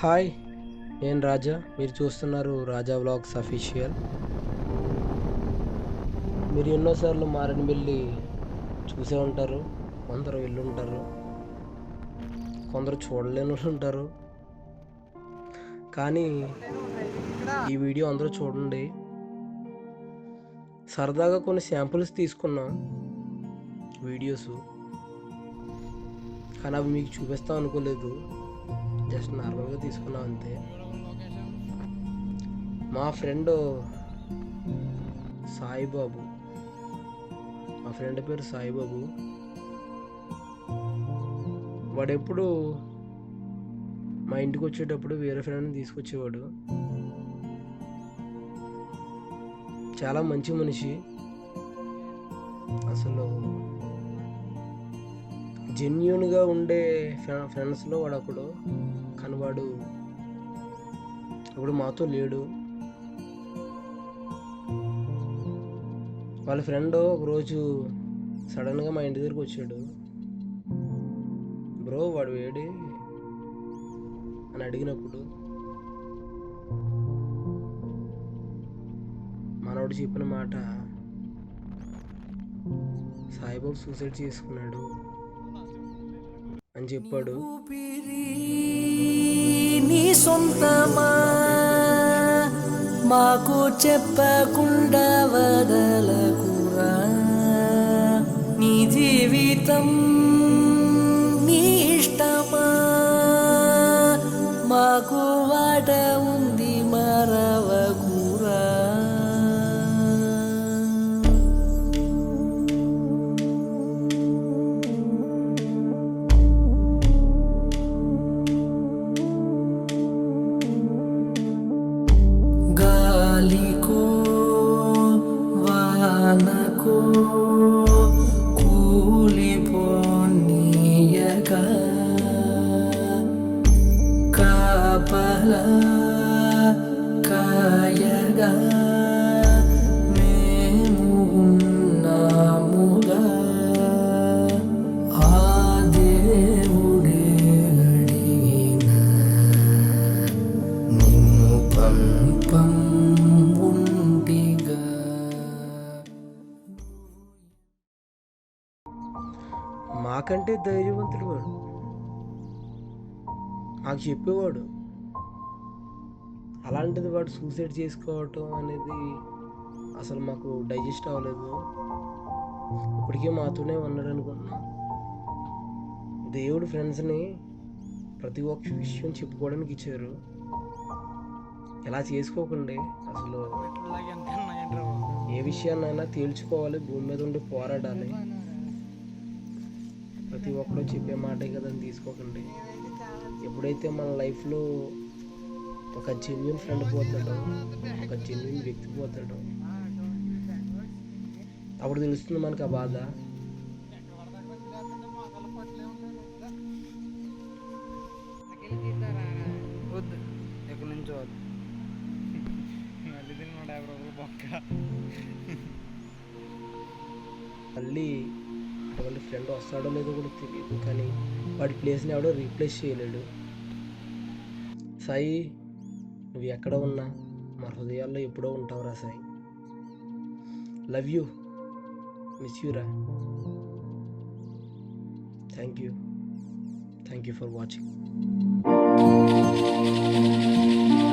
Hi, నేను రాజా. మీరు చూస్తున్నారు రాజా వ్లాగ్స్ అఫీషియల్. మీరు ఎన్నోసార్లు మారేడుమిల్లి చూసే ఉంటారు, కొందరు వెళ్ళుంటారు, కొందరు చూడలేని వాళ్ళు ఉంటారు. కానీ ఈ వీడియో అందరూ చూడండి. సరదాగా కొన్ని శాంపుల్స్ తీసుకున్నాం వీడియోస్, కానీ అవి మీకు చూపిస్తాం అనుకోలేదు. జస్ట్ నార్మల్గా తీసుకున్నాం అంతే. మా ఫ్రెండ్ సాయిబాబు, మా ఫ్రెండ్ పేరు సాయిబాబు. వాడెప్పుడు మా ఇంటికి వచ్చేటప్పుడు వేరే ఫ్రెండ్ని తీసుకొచ్చేవాడు. చాలా మంచి మనిషి, అసలు జెన్యూన్గా ఉండే ఫ్రెండ్స్లో వాడు ఒకడు. కానీ వాడు ఇప్పుడు మాతో లేడు. వాళ్ళ ఫ్రెండ్ ఒకరోజు సడన్గా మా ఇంటి దగ్గరికి వచ్చాడు. బ్రో వాడు వేడి అని అడిగినప్పుడు మనోడు చెప్పిన మాట, సాయిబాబు సూసైడ్ చేసుకున్నాడు అని చెప్పాడు. నీ సొంతమా మాకు చెప్పకుండా వదలకురా, నీ జీవితం నీ ఇష్టమా మాకు వాట ఉంది మరవకురా. గాలికో వానకో కూలిపోనీయక కాపలా కాయగా మేము ఉన్నాముగా. ఆ దేవుడే అడిగిన నిన్ను పంపం ఉంటిగా. మాకంటే ధైర్యవంతుడు వాడు. నాకు చెప్పేవాడు. అలాంటిది వాడు సూసైడ్ చేసుకోవటం అనేది అసలు మాకు డైజెస్ట్ అవ్వలేదు. ఇప్పటికే మాతోనే ఉన్నాడు అనుకున్నాం. దేవుడు ఫ్రెండ్స్ని ప్రతి ఒక్క విషయం చెప్పుకోవడానికి ఇచ్చారు. ఇలా చేసుకోకండి. అసలు ఏ విషయాన్నైనా తేల్చుకోవాలి, భూమి మీద ఉండి పోరాడాలి. ప్రతి ఒక్కరు చెప్పే మాటే కదా అని తీసుకోకండి. ఎప్పుడైతే మన లైఫ్లో ఒక జెన్యూన్ ఫ్రెండ్ పోతాడో, ఒక జెన్యూన్ వ్యక్తి పోతాడో, అప్పుడు తెలుస్తుంది మనకు ఆ బాధ. మళ్ళీ అటువంటి ఫ్రెండ్ వస్తాడో లేదో కూడా తెలియదు, కానీ వాడి ప్లేస్ని ఎవడో రీప్లేస్ చేయలేడు. సాయి, నువ్వు ఎక్కడ ఉన్నా మా హృదయాల్లో ఎప్పుడో ఉంటావురా Sai. Love you, miss you రా. Thank you for watching.